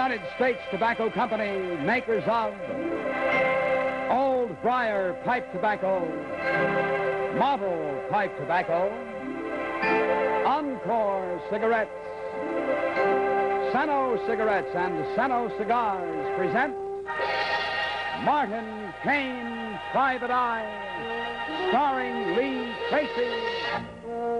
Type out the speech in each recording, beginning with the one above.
United States Tobacco Company, makers of Old Briar Pipe Tobacco, Model Pipe Tobacco, Encore Cigarettes, Seno Cigarettes, and Seno Cigars present Martin Kane, Private Eye, starring Lee Tracy.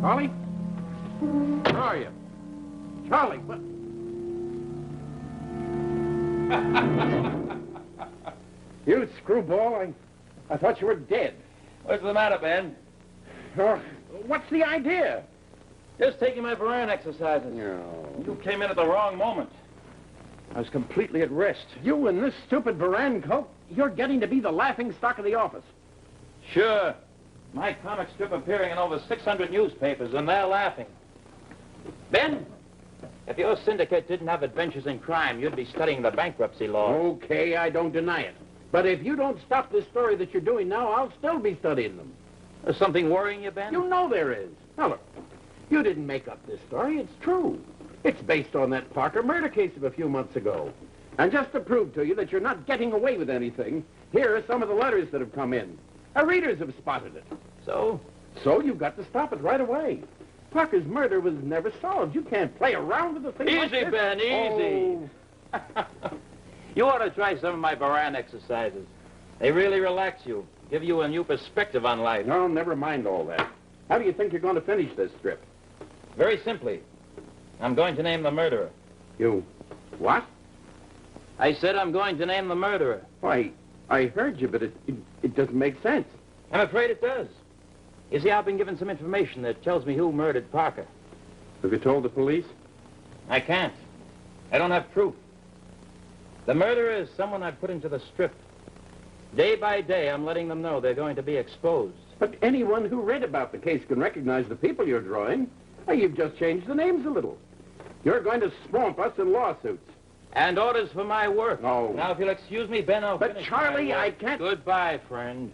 Charlie? Where are you? Charlie, what? You screwball, I thought you were dead. What's the matter, Ben? What's the idea? Just taking my Varan exercises. No. You came in at the wrong moment. I was completely at rest. You and this stupid Varan coat, you're getting to be the laughing stock of the office. Sure. My comic strip appearing in over 600 newspapers, and they're laughing. Ben, if your syndicate didn't have adventures in crime, you'd be studying the bankruptcy law. Okay, I don't deny it. But if you don't stop this story that you're doing now, I'll still be studying them. There's something worrying you, Ben? You know there is. Now, look, you didn't make up this story. It's true. It's based on that Parker murder case of a few months ago. And just to prove to you that you're not getting away with anything, here are some of the letters that have come in. Our readers have spotted it. So? So you've got to stop it right away. Parker's murder was never solved. You can't play around with the thing like Easy, this. Ben, easy. Oh. You ought to try some of my Varan exercises. They really relax you, give you a new perspective on life. No, never mind all that. How do you think you're going to finish this strip? Very simply. I'm going to name the murderer. You what? I said I'm going to name the murderer. Why, I heard you, but it doesn't make sense. I'm afraid it does. You see, I've been given some information that tells me who murdered Parker. Have you told the police? I can't. I don't have proof. The murderer is someone I put into the strip. Day by day, I'm letting them know they're going to be exposed. But anyone who read about the case can recognize the people you're drawing. Well, you've just changed the names a little. You're going to swamp us in lawsuits. And orders for my work. Oh. Now, if you'll excuse me, Ben, I'll But finish Charlie, my work. I can't... Goodbye, friend.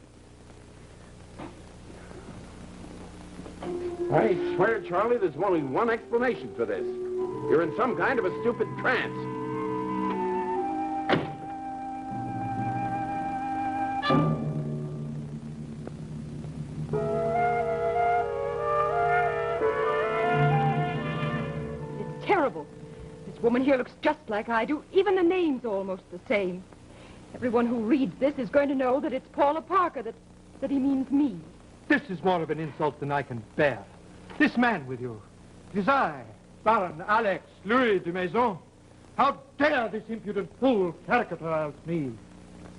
I swear, Charlie, there's only one explanation for this. You're in some kind of a stupid trance. It's terrible. This woman here looks just like I do. Even the name's almost the same. Everyone who reads this is going to know that it's Paula Parker, that he means me. This is more of an insult than I can bear. This man with you. It is I, Baron Alex Louis de Maison. How dare this impudent fool caricature me?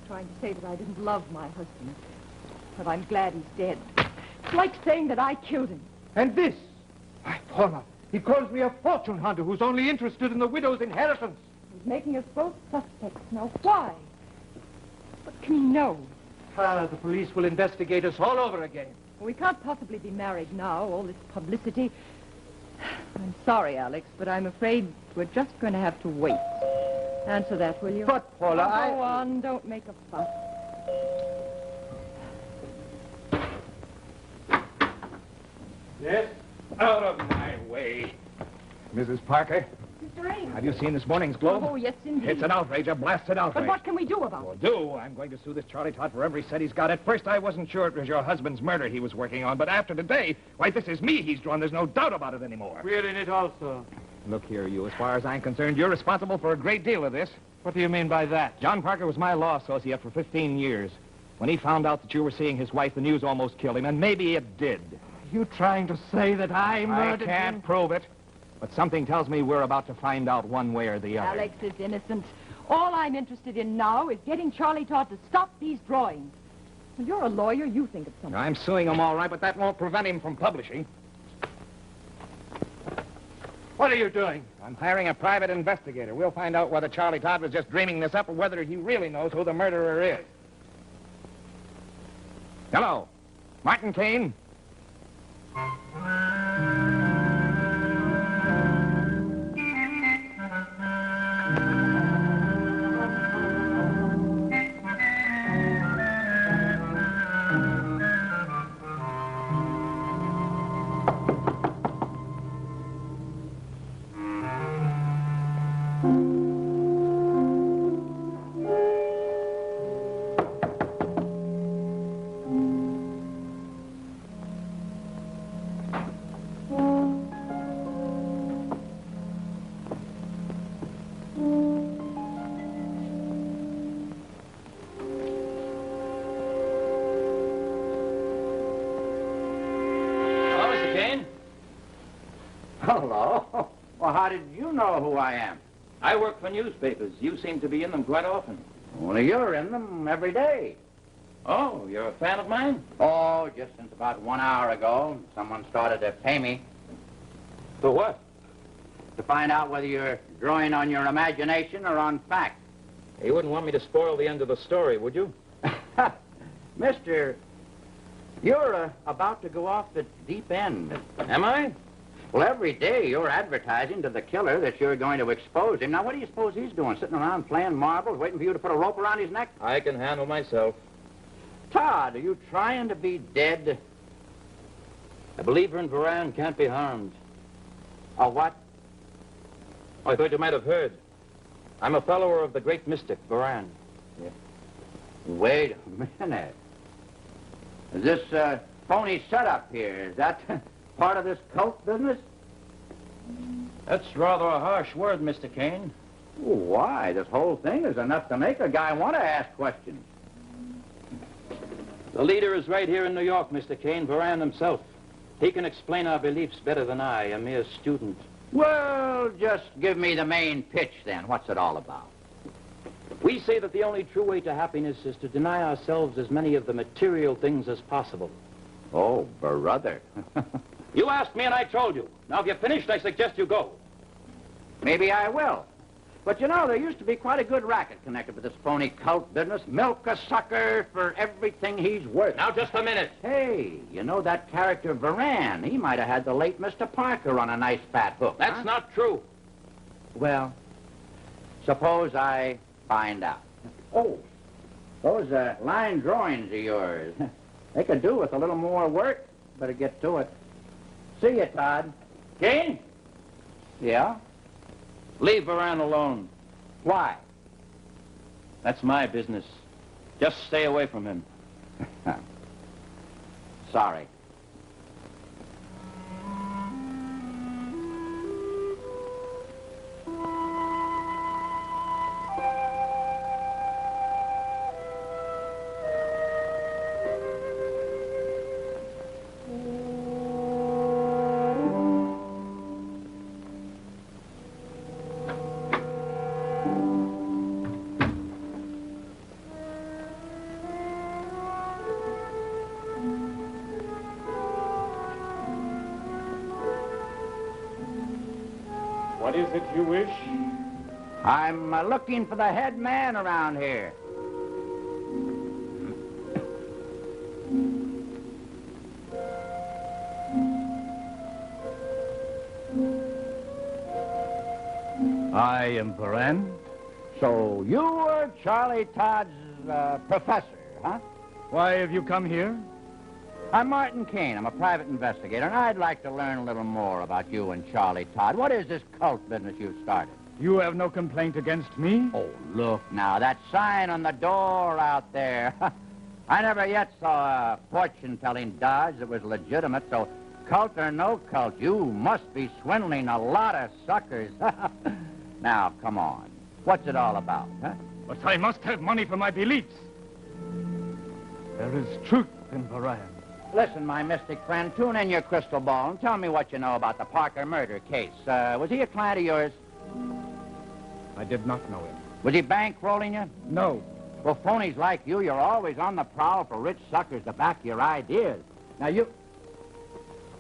Trying to say that I didn't love my husband. But I'm glad he's dead. It's like saying that I killed him. And this? Why, Paula, he calls me a fortune hunter who's only interested in the widow's inheritance. He's making us both suspects. Now, why? What can he know? The police will investigate us all over again. We can't possibly be married now, all this publicity. I'm sorry, Alex, but I'm afraid we're just going to have to wait. Answer that, will you? But, Paula, Go on, don't make a fuss. Yes? Out of my way. Mrs. Parker, Mr. Ames. have you seen this morning's Globe? Oh, yes, indeed. It's an outrage, a blasted outrage. But what can we do about Well, it? I'm going to sue this Charlie Todd for every cent he's got. At first, I wasn't sure it was your husband's murder he was working on, but after today, why, this is me he's drawn. There's no doubt about it anymore. We're in it also. Look here, you. As far as I'm concerned, you're responsible for a great deal of this. What do you mean by that? John Parker was my law associate for 15 years. When he found out that you were seeing his wife, the news almost killed him, and maybe it did. You trying to say that I murdered I can't prove it, but something tells me we're about to find out one way or the other. Alex is innocent. All I'm interested in now is getting Charlie Todd to stop these drawings. Well, you're a lawyer. You think of something. I'm suing him all right, but that won't prevent him from publishing. What are you doing? I'm hiring a private investigator. We'll find out whether Charlie Todd was just dreaming this up or whether he really knows who the murderer is. Hello. Martin Kane? Hello. Well, how did you know who I am? I work for newspapers. You seem to be in them quite often. Only you're in them every day. Oh, you're a fan of mine? Oh, just since about 1 hour ago, someone started to pay me. For what? To find out whether you're drawing on your imagination or on fact. You wouldn't want me to spoil the end of the story, would you? Mister, you're about to go off the deep end. Am I? Well, every day you're advertising to the killer that you're going to expose him. Now, what do you suppose he's doing? Sitting around playing marbles, waiting for you to put a rope around his neck? I can handle myself. Todd, are you trying to be dead? A believer in Varan can't be harmed. A what? Oh, I thought you might have heard. I'm a follower of the great mystic, Varan. Yeah. Wait a minute. Is this phony setup here, is that part of this cult business? That's rather a harsh word, Mr. Kane. Oh, why? This whole thing is enough to make a guy want to ask questions. The leader is right here in New York, Mr. Kane, Varan himself. He can explain our beliefs better than I, a mere student. Well, just give me the main pitch, then. What's it all about? We say that the only true way to happiness is to deny ourselves as many of the material things as possible. Oh, brother. You asked me and I told you. Now, if you're finished, I suggest you go. Maybe I will. But, you know, there used to be quite a good racket connected with this phony cult business. Milk a sucker for everything he's worth. Now, just a minute. Hey, you know that character Varan? He might have had the late Mr. Parker on a nice fat hook. That's not true. Well, suppose I find out. Oh, those line drawings of yours. They could do with a little more work. Better get to it. See you, Todd. Kane? Yeah? Leave Varan alone. Why? That's my business. Just stay away from him. Sorry. What is it you wish? I'm looking for the head man around here. I am Varan. So you were Charlie Todd's professor, huh? Why have you come here? I'm Martin Kane. I'm a private investigator, and I'd like to learn a little more about you and Charlie Todd. What is this cult business you've started? You have no complaint against me? Oh, look now, that sign on the door out there. I never yet saw a fortune-telling dodge that was legitimate, so cult or no cult, you must be swindling a lot of suckers. Now, come on. What's it all about, huh? But I must have money for my beliefs. There is truth in Varan. Listen, my mystic friend, tune in your crystal ball and tell me what you know about the Parker murder case. Was he a client of yours? I did not know him. Was he bankrolling you? No. Well, phonies like you, you're always on the prowl for rich suckers to back your ideas. Now,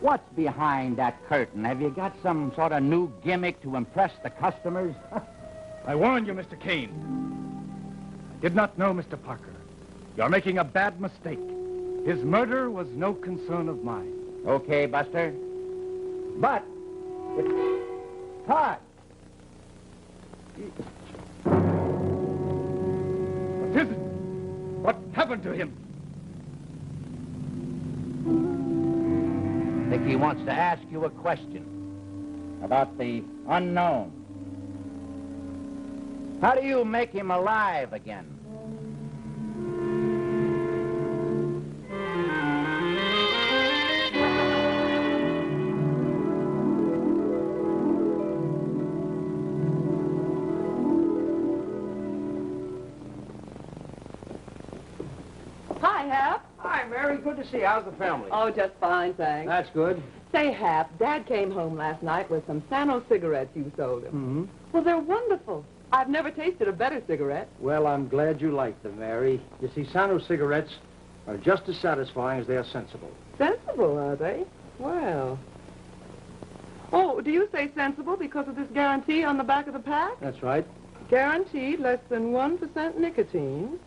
what's behind that curtain? Have you got some sort of new gimmick to impress the customers? I warn you, Mr. Kane. I did not know Mr. Parker. You're making a bad mistake. His murder was no concern of mine. Okay, Buster. But it's Todd. What is it? What happened to him? I think he wants to ask you a question about the unknown. How do you make him alive again? Hi, Hap. Hi, Mary. Good to see you. How's the family? Oh, just fine, thanks. That's good. Say, Hap, Dad came home last night with some Sano cigarettes you sold him. Mm-hmm. Well, they're wonderful. I've never tasted a better cigarette. Well, I'm glad you like them, Mary. You see, Sano cigarettes are just as satisfying as they are sensible. Sensible, are they? Well. Oh, do you say sensible because of this guarantee on the back of the pack? That's right. Guaranteed less than 1% nicotine.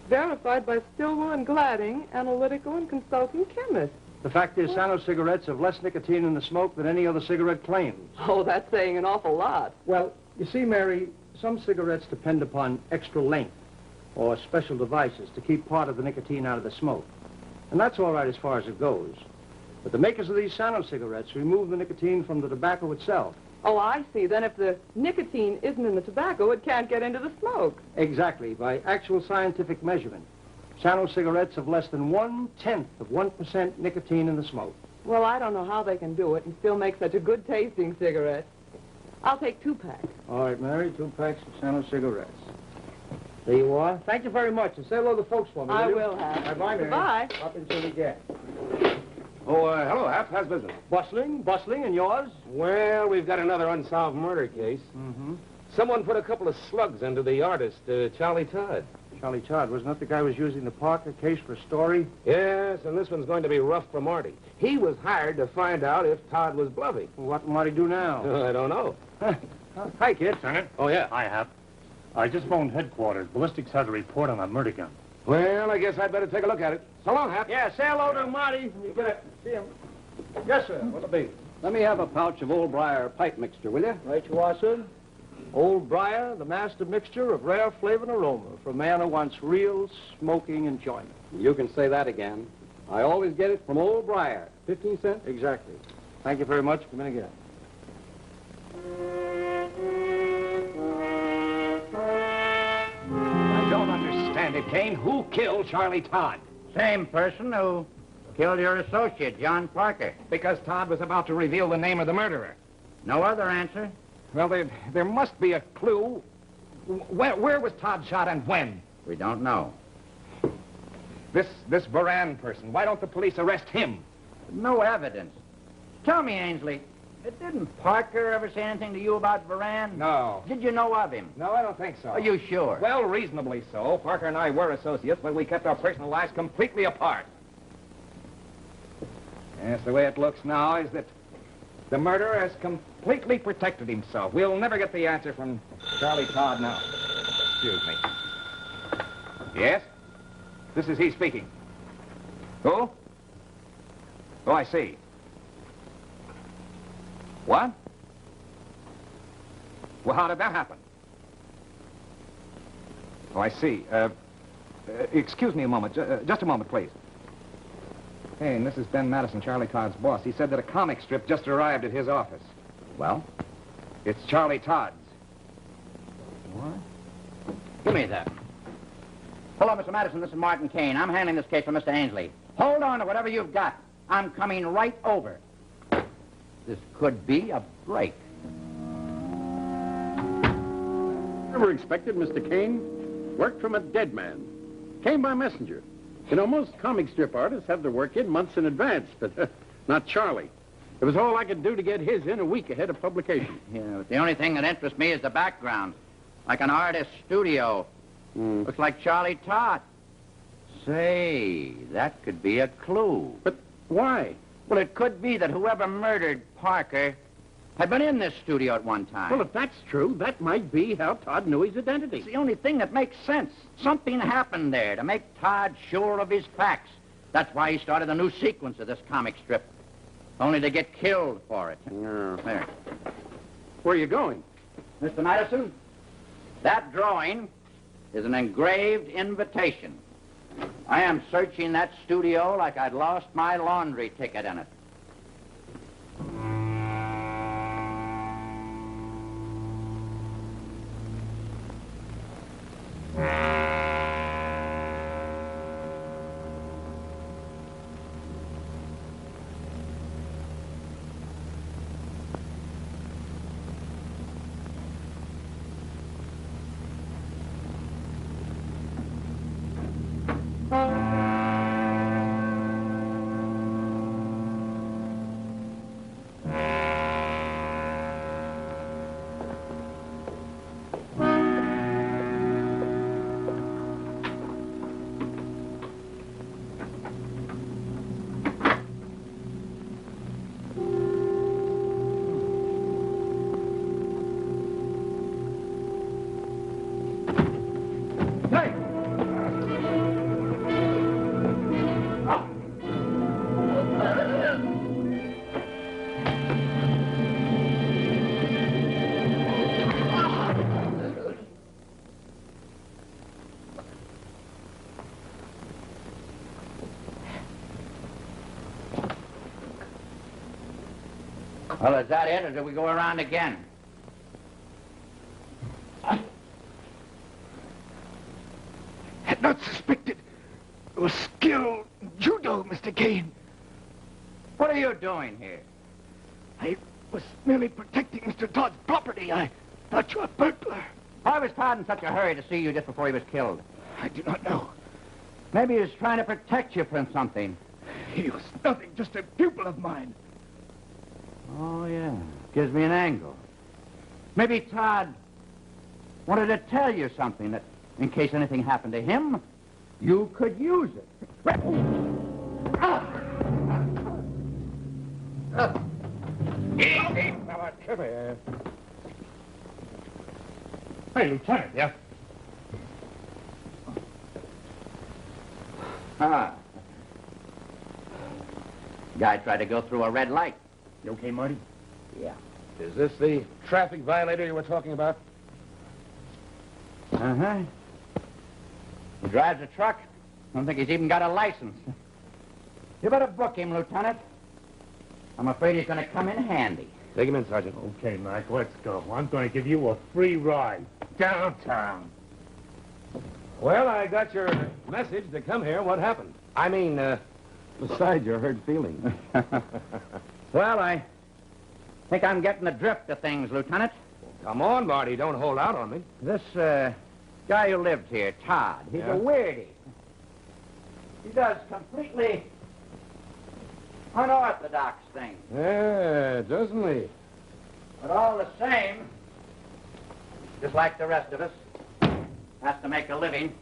Verified by Stilwell and Gladding, analytical and consulting chemists. The fact is, Sano cigarettes have less nicotine in the smoke than any other cigarette claims. Oh, that's saying an awful lot. Well, you see, Mary, some cigarettes depend upon extra length or special devices to keep part of the nicotine out of the smoke. And that's all right as far as it goes. But the makers of these Sano cigarettes remove the nicotine from the tobacco itself. Oh, I see. Then if the nicotine isn't in the tobacco, it can't get into the smoke. Exactly, by actual scientific measurement. Sano cigarettes have less than 1/10 of 1% nicotine in the smoke. Well, I don't know how they can do it and still make such a good-tasting cigarette. I'll take 2 packs. All right, Mary, 2 packs of Sano cigarettes. There you are. Thank you very much. And say hello to the folks for me, I you? will have. Bye-bye, Mary. Goodbye. Up until we get. Oh, hello, Hap. How's business? Bustling, and yours? Well, we've got another unsolved murder case. Mm-hmm. Someone put a couple of slugs into the artist, Charlie Todd. Charlie Todd, wasn't that the guy who was using the Parker case for a story? Yes, and this one's going to be rough for Marty. He was hired to find out if Todd was bluffing. Well, what will Marty do now? I don't know. Hi, kid. Lieutenant? Oh, yeah. I have. I just phoned headquarters. Ballistics has a report on a murder gun. Well, I guess I'd better take a look at it. So long, Hap. Yeah, say hello to Marty when you get it. See him. Yes, sir. What'll it be? Let me have a pouch of Old Briar pipe mixture, will you? Right you are, sir. Old Briar, the master mixture of rare flavor and aroma for a man who wants real smoking enjoyment. You can say that again. I always get it from Old Briar. 15 cents? Exactly. Thank you very much. Come in again. I don't understand it, Kane. Who killed Charlie Todd? Same person who killed your associate, John Parker. Because Todd was about to reveal the name of the murderer. No other answer? Well, there must be a clue. Where was Todd shot and when? We don't know. This Varan person. Why don't the police arrest him? No evidence. Tell me, Ainsley, didn't Parker ever say anything to you about Varan? No. Did you know of him? No, I don't think so. Are you sure? Well, reasonably so. Parker and I were associates, but we kept our personal lives completely apart. Yes, the way it looks now is that the murderer has completely protected himself. We'll never get the answer from Charlie Todd now. Excuse me. Yes? This is he speaking. Who? Oh, I see. What? Well, how did that happen? Oh, I see. Excuse me a moment. Just a moment, please. Hey, and this is Ben Madison, Charlie Todd's boss. He said that a comic strip just arrived at his office. Well? It's Charlie Todd's. What? Give me that. Hello, Mr. Madison. This is Martin Kane. I'm handling this case for Mr. Ainsley. Hold on to whatever you've got. I'm coming right over. This could be a break. Never expected, Mr. Kane. Worked from a dead man. Came by messenger. You know, most comic strip artists have their work in months in advance, but not Charlie. It was all I could do to get his in a week ahead of publication. Yeah, but the only thing that interests me is the background. Like an artist's studio. Looks like Charlie Todd. Say, that could be a clue. But why? Well, it could be that whoever murdered Parker had been in this studio at one time. Well, if that's true, that might be how Todd knew his identity. It's the only thing that makes sense. Something happened there to make Todd sure of his facts. That's why he started a new sequence of this comic strip. Only to get killed for it. Yeah. There. Where are you going? Mr. Madison, that drawing is an engraved invitation. I am searching that studio like I'd lost my laundry ticket in it. Well, is that it, or do we go around again? Had not suspected your skill in judo, Mr. Kane. What are you doing here? I was merely protecting Mr. Todd's property. I thought you a burglar. Why was Todd in such a hurry to see you just before he was killed? I do not know. Maybe he was trying to protect you from something. He was nothing, just a pupil of mine. Oh, yeah. Gives me an angle. Maybe Todd wanted to tell you something that, in case anything happened to him, you could use it. Easy, fella. Come here. Hey, Lieutenant. Yeah? Ah. Guy tried to go through a red light. You okay, Marty? Yeah. Is this the traffic violator you were talking about? Uh-huh. He drives a truck. I don't think he's even got a license. You better book him, Lieutenant. I'm afraid he's going to come in handy. Take him in, Sergeant. Okay, Mike, let's go. I'm going to give you a free ride downtown. Well, I got your message to come here. What happened? I mean, besides your hurt feelings. Well, I think I'm getting the drift of things, Lieutenant. Come on, Marty. Don't hold out on me. This, guy who lived here, Todd, he's Yeah? a weirdie. He does completely unorthodox things. Yeah, doesn't he? But all the same, just like the rest of us, has to make a living.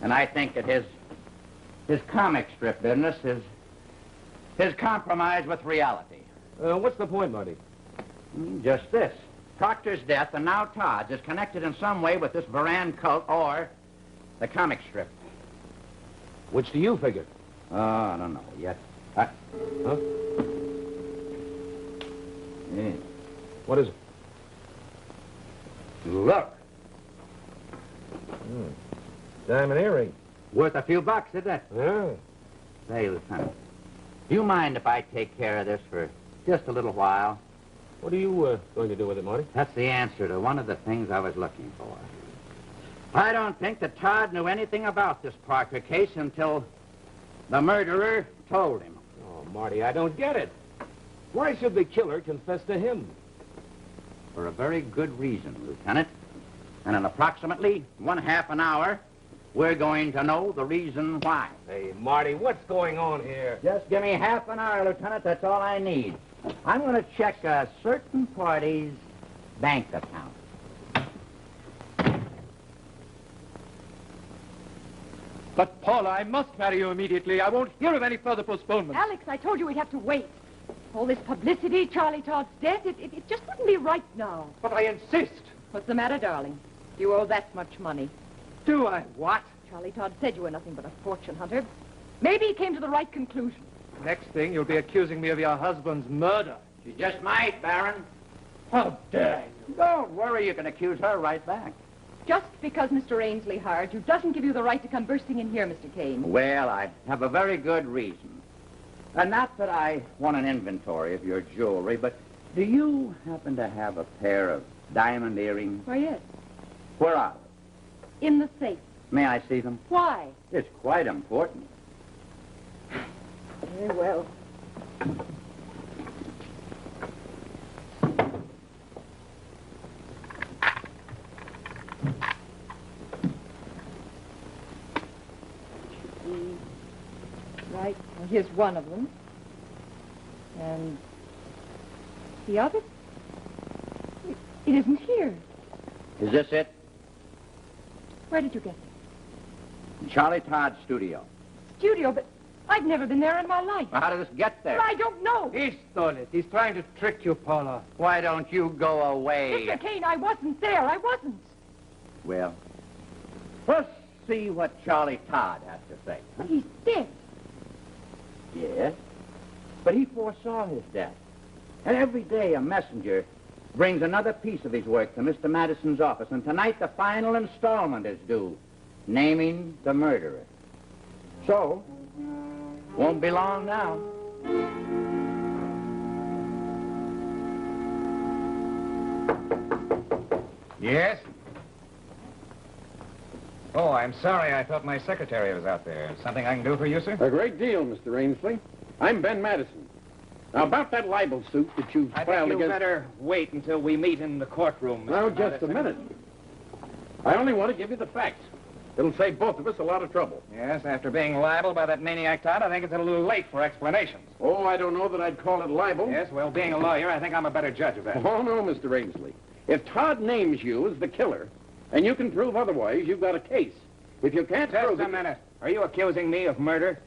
And I think that his comic strip business is his compromise with reality. What's the point, Marty? Just this. Proctor's death, and now Todd's, is connected in some way with this Varan cult or the comic strip. Which do you figure? Oh, I don't know yet. Huh? Yeah. What is it? Look. Diamond earring. Worth a few bucks, isn't it? Yeah. Say, Lieutenant, do you mind if I take care of this for just a little while? What are you going to do with it, Marty? That's the answer to one of the things I was looking for. I don't think that Todd knew anything about this Parker case until the murderer told him. Oh, Marty, I don't get it. Why should the killer confess to him? For a very good reason, Lieutenant. And in approximately 1/2 an hour, we're going to know the reason why. Hey, Marty, what's going on here? Just give me 1/2 an hour, Lieutenant. That's all I need. I'm going to check a certain party's bank account. But, Paula, I must marry you immediately. I won't hear of any further postponement. Alex, I told you we'd have to wait. All this publicity, Charlie Todd's death, it just wouldn't be right now. But I insist. What's the matter, darling? You owe that much money. Do I what? Charlie Todd said you were nothing but a fortune hunter. Maybe he came to the right conclusion. Next thing, you'll be accusing me of your husband's murder. She just might, Baron. How dare you? Don't worry, you can accuse her right back. Just because Mr. Ainsley hired you doesn't give you the right to come bursting in here, Mr. Kane. Well, I have a very good reason. And not that I want an inventory of your jewelry, but do you happen to have a pair of diamond earrings? Why, yes. Where are they? In the safe. May I see them? Why? It's quite important. Very well. Right. Well, here's one of them. And the other? It isn't here. Is this it? Where did you get it? Charlie Todd's studio. Studio, but I've never been there in my life. Well, how did this get there? Well, I don't know. He stole it. He's trying to trick you, Paula. Why don't you go away? Mr. Kane, I wasn't there. I wasn't. Well, let's see what Charlie Todd has to say. But he's dead. Yes, but he foresaw his death. And every day a messenger brings another piece of his work to Mr. Madison's office, and tonight the final installment is due, naming the murderer. So, won't be long now. Yes? Oh, I'm sorry. I thought my secretary was out there. Something I can do for you, sir? A great deal, Mr. Ainsley. I'm Ben Madison. Now, about that libel suit that you've I filed think you against... better wait until we meet in the courtroom, Mr. Now, just Madison. a minute. I only want to give you the facts. It'll save both of us a lot of trouble. Yes, after being libeled by that maniac Todd, I think it's a little late for explanations. Oh, I don't know that I'd call it libel. Yes, well, being a lawyer, I think I'm a better judge of that. Oh, no, Mr. Ainsley. If Todd names you as the killer, and you can prove otherwise, you've got a case. If you can't prove Just a minute. Are you accusing me of murder?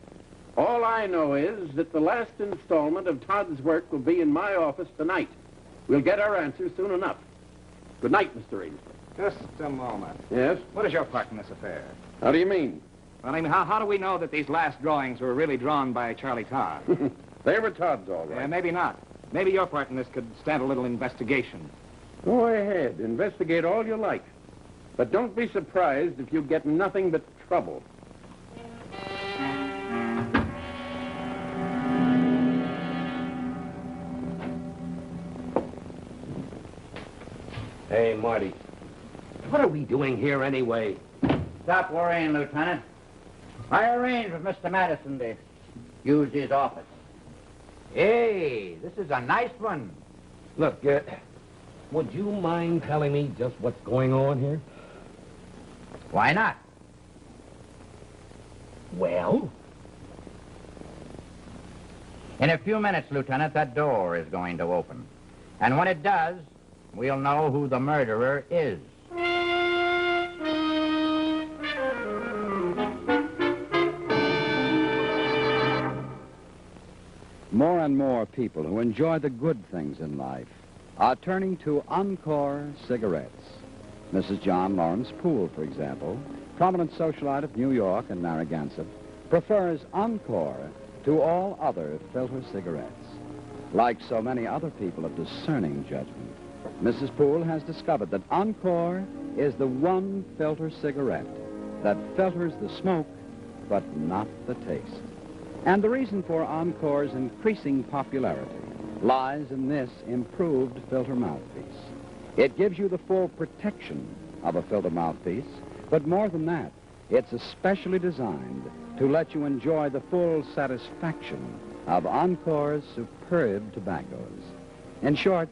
All I know is that the last installment of Todd's work will be in my office tonight. We'll get our answers soon enough. Good night, Mr. Ainsley. Just a moment. Yes? What is your part in this affair? How do you mean? Well, I mean, how do we know that these last drawings were really drawn by Charlie Todd? They were Todd's, all right. Maybe not. Maybe your part in this could stand a little investigation. Go ahead. Investigate all you like. But don't be surprised if you get nothing but trouble. Hey, Marty. What are we doing here anyway? Stop worrying, Lieutenant. I arranged with Mr. Madison to use his office. Hey, this is a nice one. Look, would you mind telling me just what's going on here? Why not? Well? In a few minutes, Lieutenant, that door is going to open. And when it does, we'll know who the murderer is. More and more people who enjoy the good things in life are turning to Encore cigarettes. Mrs. John Lawrence Poole, for example, prominent socialite of New York and Narragansett, prefers Encore to all other filter cigarettes. Like so many other people of discerning judgment, Mrs. Poole has discovered that Encore is the one filter cigarette that filters the smoke, but not the taste. And the reason for Encore's increasing popularity lies in this improved filter mouthpiece. It gives you the full protection of a filter mouthpiece, but more than that, it's especially designed to let you enjoy the full satisfaction of Encore's superb tobaccos. In short,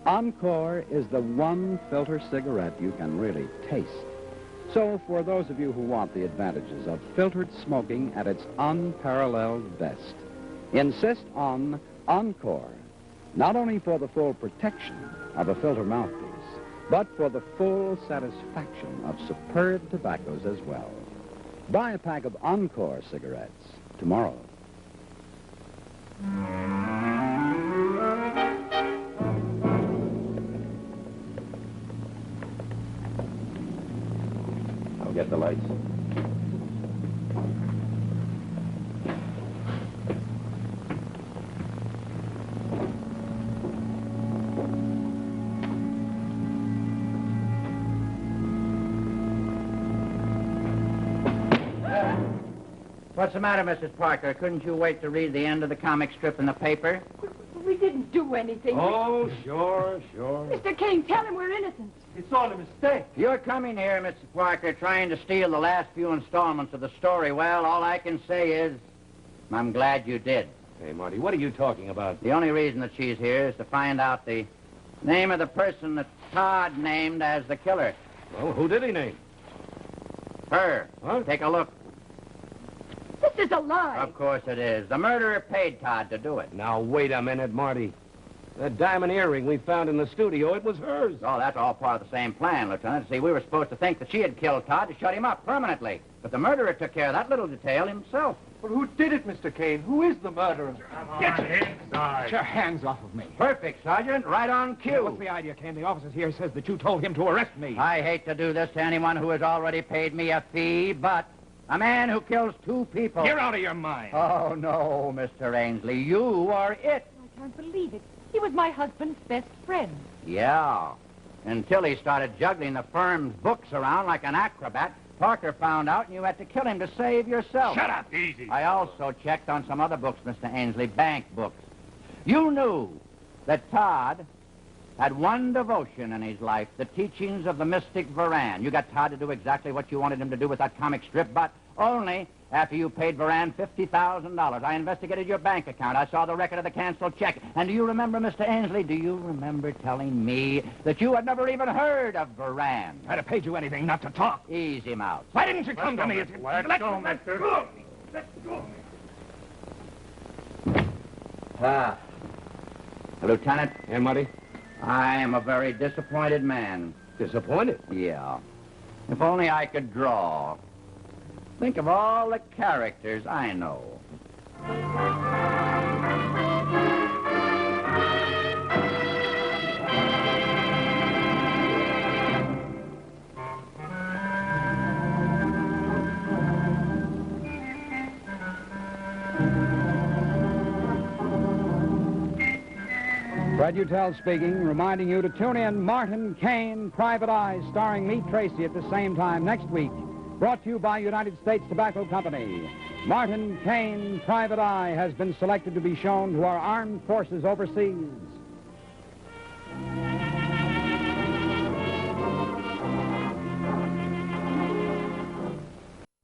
Encore is the one filter cigarette you can really taste. So for those of you who want the advantages of filtered smoking at its unparalleled best, insist on Encore, not only for the full protection of a filter mouthpiece, but for the full satisfaction of superb tobaccos as well. Buy a pack of Encore cigarettes tomorrow. I'll get the lights. What's the matter, Mrs. Parker? Couldn't you wait to read the end of the comic strip in the paper? We didn't do anything. Oh, sure. Mr. Kane, tell him we're innocent. It's all a mistake. You're coming here, Mrs. Parker, trying to steal the last few installments of the story. Well, all I can say is, I'm glad you did. Hey, Marty, what are you talking about? The only reason that she's here is to find out the name of the person that Todd named as the killer. Well, who did he name? Her. Huh? Take a look. This is a lie. Of course it is. The murderer paid Todd to do it. Now, wait a minute, Marty. That diamond earring we found in the studio, it was hers. Oh, that's all part of the same plan, Lieutenant. See, we were supposed to think that she had killed Todd to shut him up permanently. But the murderer took care of that little detail himself. But who did it, Mr. Kane? Who is the murderer? Get your hands off of me. Perfect, Sergeant. Right on cue. What's the idea, Kane? The officer here says that you told him to arrest me. I hate to do this to anyone who has already paid me a fee, but a man who kills two people... You're out of your mind. Oh, no, Mr. Ainsley. You are it. I can't believe it. He was my husband's best friend. Yeah. Until he started juggling the firm's books around like an acrobat, Parker found out and you had to kill him to save yourself. Shut up. Easy. I also checked on some other books, Mr. Ainsley, bank books. You knew that Todd had one devotion in his life, the teachings of the mystic Varan. You got Todd to do exactly what you wanted him to do with that comic strip, but only after you paid Varan $50,000. I investigated your bank account. I saw the record of the canceled check. And do you remember, Mr. Ainsley, do you remember telling me that you had never even heard of Varan? I'd have paid you anything not to talk. Easy, Mouse. Why didn't you come to me? Let go, mister. Lieutenant, Hey, Marty? I am a very disappointed man. Disappointed? Yeah. If only I could draw. Think of all the characters I know. Fred Utel speaking, reminding you to tune in Martin Kane, Private Eye, starring me, Tracy, at the same time next week. Brought to you by United States Tobacco Company. Martin Kane, Private Eye, has been selected to be shown to our armed forces overseas.